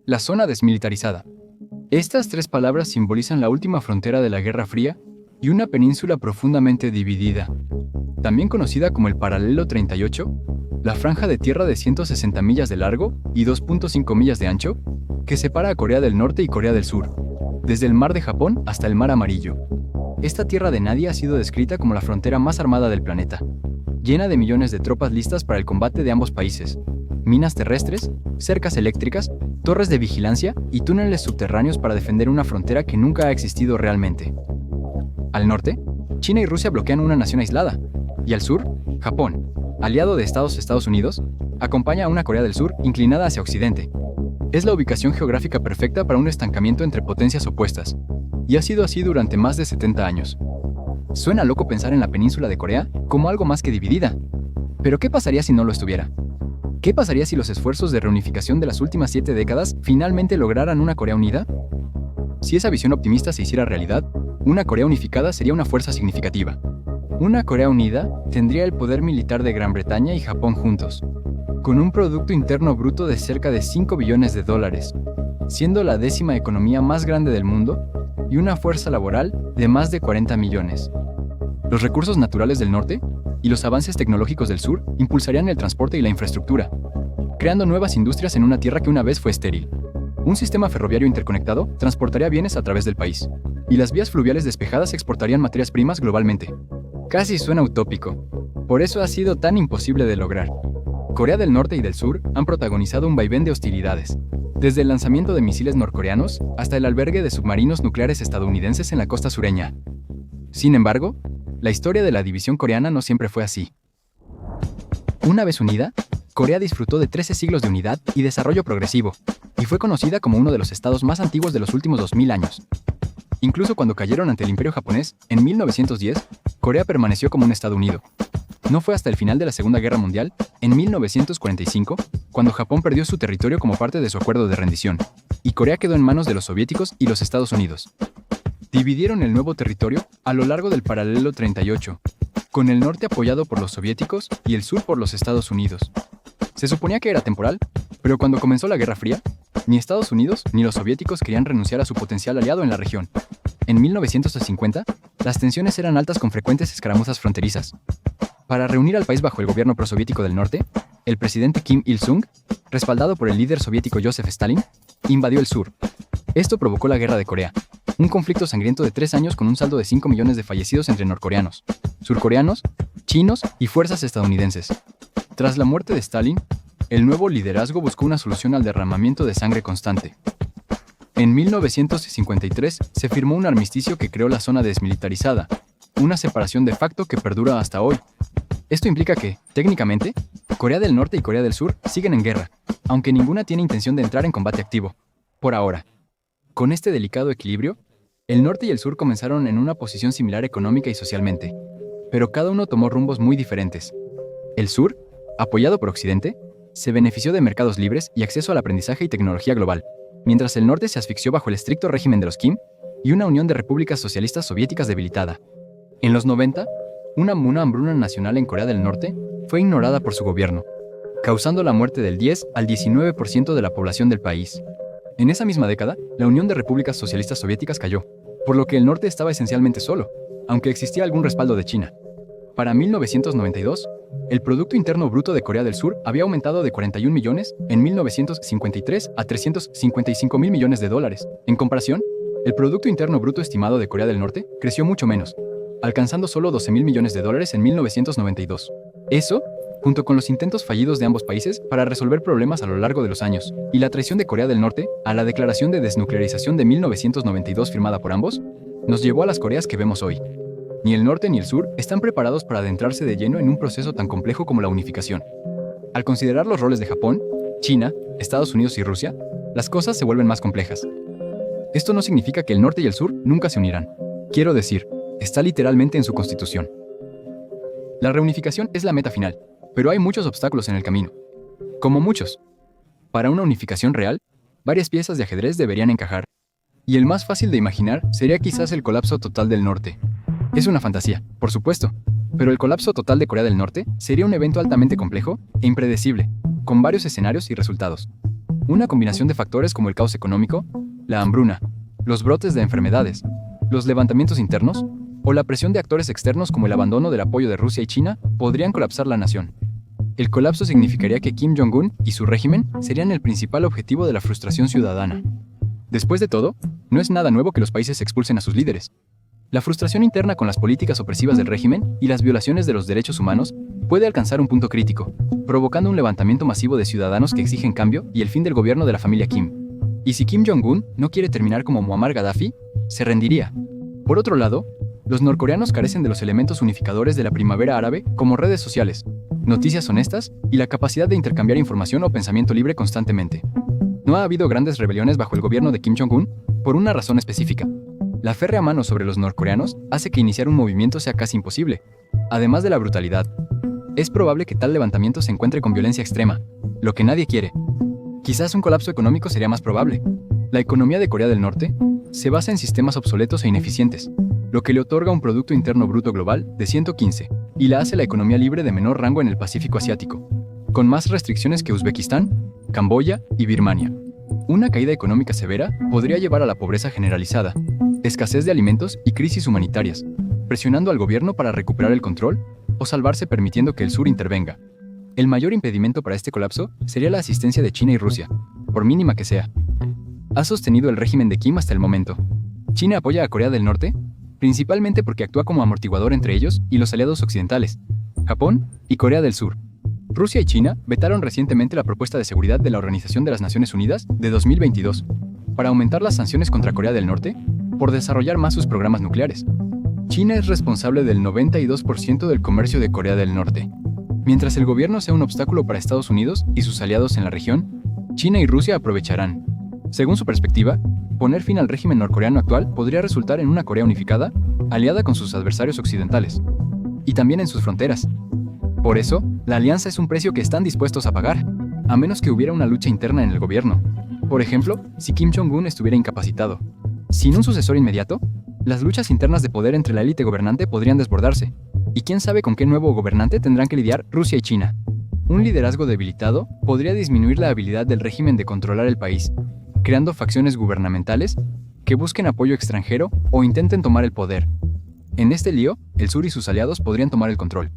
La zona desmilitarizada. Estas tres palabras simbolizan la última frontera de la Guerra Fría y una península profundamente dividida. También conocida como el Paralelo 38, la franja de tierra de 160 millas de largo y 2.5 millas de ancho, que separa a Corea del Norte y Corea del Sur, desde el Mar de Japón hasta el Mar Amarillo. Esta tierra de nadie ha sido descrita como la frontera más armada del planeta, llena de millones de tropas listas para el combate de ambos países, minas terrestres, cercas eléctricas, torres de vigilancia y túneles subterráneos para defender una frontera que nunca ha existido realmente. Al norte, China y Rusia bloquean una nación aislada, y al sur, Japón, aliado de Estados Unidos, acompaña a una Corea del Sur inclinada hacia occidente. Es la ubicación geográfica perfecta para un estancamiento entre potencias opuestas, y ha sido así durante más de 70 años. Suena loco pensar en la península de Corea como algo más que dividida. Pero ¿qué pasaría si no lo estuviera? ¿Qué pasaría si los esfuerzos de reunificación de las últimas 7 décadas finalmente lograran una Corea unida? Si esa visión optimista se hiciera realidad, una Corea unificada sería una fuerza significativa. Una Corea unida tendría el poder militar de Gran Bretaña y Japón juntos, con un Producto Interno Bruto de cerca de 5 billones de dólares, siendo la 10ª economía más grande del mundo y una fuerza laboral de más de 40 millones. Los recursos naturales del norte y los avances tecnológicos del sur impulsarían el transporte y la infraestructura, creando nuevas industrias en una tierra que una vez fue estéril. Un sistema ferroviario interconectado transportaría bienes a través del país, y las vías fluviales despejadas exportarían materias primas globalmente. Casi suena utópico. Por eso ha sido tan imposible de lograr. Corea del Norte y del Sur han protagonizado un vaivén de hostilidades, desde el lanzamiento de misiles norcoreanos hasta el albergue de submarinos nucleares estadounidenses en la costa sureña. Sin embargo, la historia de la división coreana no siempre fue así. Una vez unida, Corea disfrutó de 13 siglos de unidad y desarrollo progresivo, y fue conocida como uno de los estados más antiguos de los últimos 2000 años. Incluso cuando cayeron ante el Imperio japonés, en 1910, Corea permaneció como un estado unido. No fue hasta el final de la Segunda Guerra Mundial, en 1945, cuando Japón perdió su territorio como parte de su acuerdo de rendición, y Corea quedó en manos de los soviéticos y los Estados Unidos. Dividieron el nuevo territorio a lo largo del Paralelo 38, con el norte apoyado por los soviéticos y el sur por los Estados Unidos. Se suponía que era temporal, pero cuando comenzó la Guerra Fría, ni Estados Unidos ni los soviéticos querían renunciar a su potencial aliado en la región. En 1950, las tensiones eran altas con frecuentes escaramuzas fronterizas. Para reunir al país bajo el gobierno prosoviético del norte, el presidente Kim Il-sung, respaldado por el líder soviético Joseph Stalin, invadió el sur. Esto provocó la Guerra de Corea, un conflicto sangriento de 3 años con un saldo de 5 millones de fallecidos entre norcoreanos, surcoreanos, chinos y fuerzas estadounidenses. Tras la muerte de Stalin, el nuevo liderazgo buscó una solución al derramamiento de sangre constante. En 1953 se firmó un armisticio que creó la zona desmilitarizada, una separación de facto que perdura hasta hoy. Esto implica que, técnicamente, Corea del Norte y Corea del Sur siguen en guerra, aunque ninguna tiene intención de entrar en combate activo, por ahora. Con este delicado equilibrio, el norte y el sur comenzaron en una posición similar económica y socialmente, pero cada uno tomó rumbos muy diferentes. El sur, apoyado por Occidente, se benefició de mercados libres y acceso al aprendizaje y tecnología global, mientras el norte se asfixió bajo el estricto régimen de los Kim y una unión de repúblicas socialistas soviéticas debilitada. En los 90, una hambruna nacional en Corea del Norte fue ignorada por su gobierno, causando la muerte del 10 al 19% de la población del país. En esa misma década, la Unión de Repúblicas Socialistas Soviéticas cayó, por lo que el norte estaba esencialmente solo, aunque existía algún respaldo de China. Para 1992, el Producto Interno Bruto de Corea del Sur había aumentado de 41 millones en 1953 a 355 mil millones de dólares. En comparación, el Producto Interno Bruto estimado de Corea del Norte creció mucho menos, alcanzando solo 12 mil millones de dólares en 1992. Eso, junto con los intentos fallidos de ambos países para resolver problemas a lo largo de los años, y la traición de Corea del Norte a la Declaración de Desnuclearización de 1992 firmada por ambos, nos llevó a las Coreas que vemos hoy. Ni el norte ni el sur están preparados para adentrarse de lleno en un proceso tan complejo como la unificación. Al considerar los roles de Japón, China, Estados Unidos y Rusia, las cosas se vuelven más complejas. Esto no significa que el norte y el sur nunca se unirán. Quiero decir, está literalmente en su constitución. La reunificación es la meta final, pero hay muchos obstáculos en el camino. Como muchos. Para una unificación real, varias piezas de ajedrez deberían encajar. Y el más fácil de imaginar sería quizás el colapso total del norte. Es una fantasía, por supuesto, pero el colapso total de Corea del Norte sería un evento altamente complejo e impredecible, con varios escenarios y resultados. Una combinación de factores como el caos económico, la hambruna, los brotes de enfermedades, los levantamientos internos o la presión de actores externos como el abandono del apoyo de Rusia y China podrían colapsar la nación. El colapso significaría que Kim Jong-un y su régimen serían el principal objetivo de la frustración ciudadana. Después de todo, no es nada nuevo que los países expulsen a sus líderes. La frustración interna con las políticas opresivas del régimen y las violaciones de los derechos humanos puede alcanzar un punto crítico, provocando un levantamiento masivo de ciudadanos que exigen cambio y el fin del gobierno de la familia Kim. Y si Kim Jong-un no quiere terminar como Muammar Gaddafi, se rendiría. Por otro lado, los norcoreanos carecen de los elementos unificadores de la primavera árabe como redes sociales, noticias honestas y la capacidad de intercambiar información o pensamiento libre constantemente. No ha habido grandes rebeliones bajo el gobierno de Kim Jong-un por una razón específica. La férrea mano sobre los norcoreanos hace que iniciar un movimiento sea casi imposible, además de la brutalidad. Es probable que tal levantamiento se encuentre con violencia extrema, lo que nadie quiere. Quizás un colapso económico sería más probable. La economía de Corea del Norte se basa en sistemas obsoletos e ineficientes, lo que le otorga un Producto Interno Bruto Global de 115 y la hace la economía libre de menor rango en el Pacífico Asiático, con más restricciones que Uzbekistán, Camboya y Birmania. Una caída económica severa podría llevar a la pobreza generalizada, escasez de alimentos y crisis humanitarias, presionando al gobierno para recuperar el control o salvarse permitiendo que el sur intervenga. El mayor impedimento para este colapso sería la asistencia de China y Rusia, por mínima que sea. Ha sostenido el régimen de Kim hasta el momento. China apoya a Corea del Norte, principalmente porque actúa como amortiguador entre ellos y los aliados occidentales, Japón y Corea del Sur. Rusia y China vetaron recientemente la propuesta de seguridad de la Organización de las Naciones Unidas de 2022 para aumentar las sanciones contra Corea del Norte por desarrollar más sus programas nucleares. China es responsable del 92% del comercio de Corea del Norte. Mientras el gobierno sea un obstáculo para Estados Unidos y sus aliados en la región, China y Rusia aprovecharán. Según su perspectiva, poner fin al régimen norcoreano actual podría resultar en una Corea unificada, aliada con sus adversarios occidentales, y también en sus fronteras. Por eso, la alianza es un precio que están dispuestos a pagar, a menos que hubiera una lucha interna en el gobierno. Por ejemplo, si Kim Jong-un estuviera incapacitado. Sin un sucesor inmediato, las luchas internas de poder entre la élite gobernante podrían desbordarse, y quién sabe con qué nuevo gobernante tendrán que lidiar Rusia y China. Un liderazgo debilitado podría disminuir la habilidad del régimen de controlar el país, creando facciones gubernamentales que busquen apoyo extranjero o intenten tomar el poder. En este lío, el sur y sus aliados podrían tomar el control.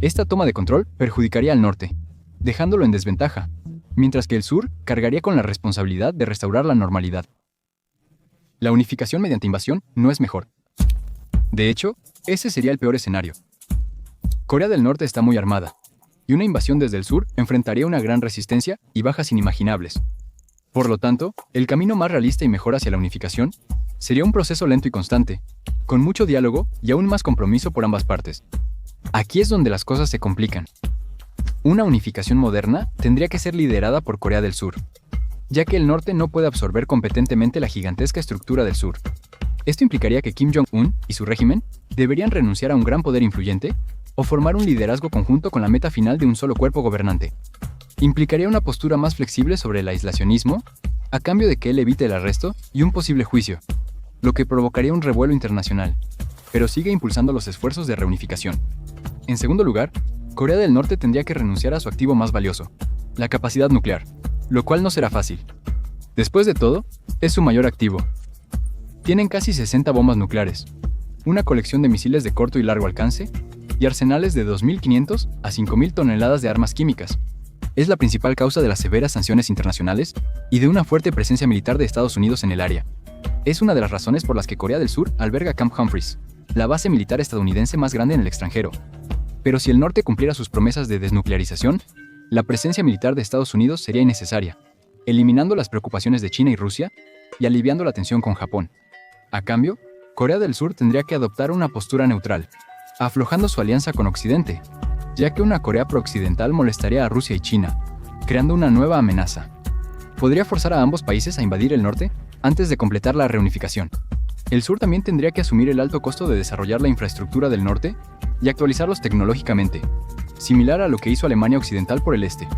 Esta toma de control perjudicaría al norte, dejándolo en desventaja, mientras que el sur cargaría con la responsabilidad de restaurar la normalidad. La unificación mediante invasión no es mejor. De hecho, ese sería el peor escenario. Corea del Norte está muy armada, y una invasión desde el sur enfrentaría una gran resistencia y bajas inimaginables. Por lo tanto, el camino más realista y mejor hacia la unificación sería un proceso lento y constante, con mucho diálogo y aún más compromiso por ambas partes. Aquí es donde las cosas se complican. Una unificación moderna tendría que ser liderada por Corea del Sur, ya que el norte no puede absorber competentemente la gigantesca estructura del sur. Esto implicaría que Kim Jong-un y su régimen deberían renunciar a un gran poder influyente o formar un liderazgo conjunto con la meta final de un solo cuerpo gobernante. Implicaría una postura más flexible sobre el aislacionismo, a cambio de que él evite el arresto y un posible juicio, lo que provocaría un revuelo internacional, pero sigue impulsando los esfuerzos de reunificación. En segundo lugar, Corea del Norte tendría que renunciar a su activo más valioso, la capacidad nuclear, lo cual no será fácil. Después de todo, es su mayor activo. Tienen casi 60 bombas nucleares, una colección de misiles de corto y largo alcance, y arsenales de 2.500 a 5.000 toneladas de armas químicas. Es la principal causa de las severas sanciones internacionales y de una fuerte presencia militar de Estados Unidos en el área. Es una de las razones por las que Corea del Sur alberga Camp Humphreys, la base militar estadounidense más grande en el extranjero. Pero si el norte cumpliera sus promesas de desnuclearización, la presencia militar de Estados Unidos sería innecesaria, eliminando las preocupaciones de China y Rusia y aliviando la tensión con Japón. A cambio, Corea del Sur tendría que adoptar una postura neutral, aflojando su alianza con Occidente, ya que una Corea prooccidental molestaría a Rusia y China, creando una nueva amenaza. Podría forzar a ambos países a invadir el norte antes de completar la reunificación. El sur también tendría que asumir el alto costo de desarrollar la infraestructura del norte y actualizarlos tecnológicamente, similar a lo que hizo Alemania Occidental por el este.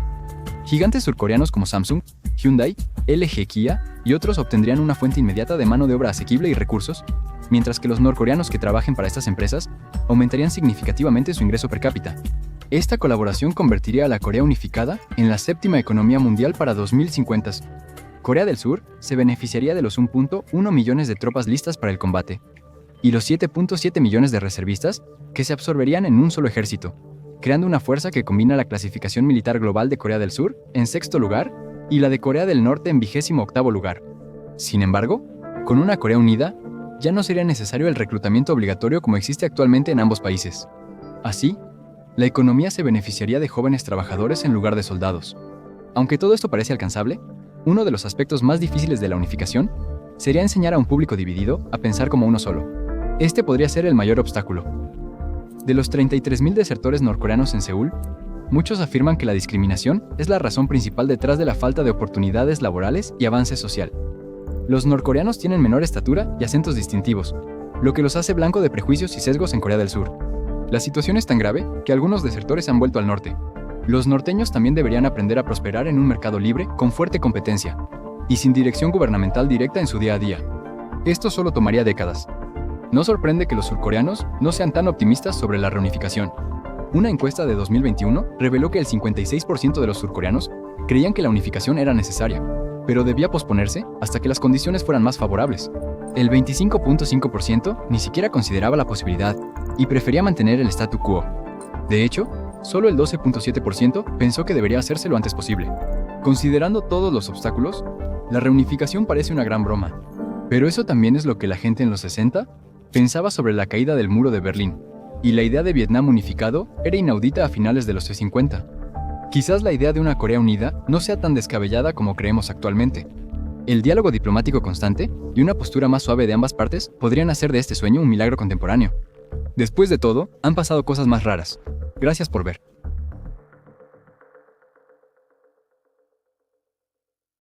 Gigantes surcoreanos como Samsung, Hyundai, LG, Kia y otros obtendrían una fuente inmediata de mano de obra asequible y recursos, mientras que los norcoreanos que trabajen para estas empresas aumentarían significativamente su ingreso per cápita. Esta colaboración convertiría a la Corea unificada en la séptima economía mundial para 2050. Corea del Sur se beneficiaría de los 1.1 millones de tropas listas para el combate y los 7.7 millones de reservistas que se absorberían en un solo ejército, creando una fuerza que combina la clasificación militar global de Corea del Sur en sexto lugar y la de Corea del Norte en 28º lugar. Sin embargo, con una Corea unida, ya no sería necesario el reclutamiento obligatorio como existe actualmente en ambos países. Así, la economía se beneficiaría de jóvenes trabajadores en lugar de soldados. Aunque todo esto parece alcanzable, uno de los aspectos más difíciles de la unificación sería enseñar a un público dividido a pensar como uno solo. Este podría ser el mayor obstáculo. De los 33.000 desertores norcoreanos en Seúl, muchos afirman que la discriminación es la razón principal detrás de la falta de oportunidades laborales y avance social. Los norcoreanos tienen menor estatura y acentos distintivos, lo que los hace blanco de prejuicios y sesgos en Corea del Sur. La situación es tan grave que algunos desertores han vuelto al norte. Los norteños también deberían aprender a prosperar en un mercado libre con fuerte competencia y sin dirección gubernamental directa en su día a día. Esto solo tomaría décadas. No sorprende que los surcoreanos no sean tan optimistas sobre la reunificación. Una encuesta de 2021 reveló que el 56% de los surcoreanos creían que la unificación era necesaria, pero debía posponerse hasta que las condiciones fueran más favorables. El 25.5% ni siquiera consideraba la posibilidad y prefería mantener el statu quo. De hecho, solo el 12.7% pensó que debería hacerse lo antes posible. Considerando todos los obstáculos, la reunificación parece una gran broma. Pero eso también es lo que la gente en los 60 pensaba sobre la caída del muro de Berlín, y la idea de Vietnam unificado era inaudita a finales de los 50. Quizás la idea de una Corea unida no sea tan descabellada como creemos actualmente. El diálogo diplomático constante y una postura más suave de ambas partes podrían hacer de este sueño un milagro contemporáneo. Después de todo, han pasado cosas más raras. Gracias por ver.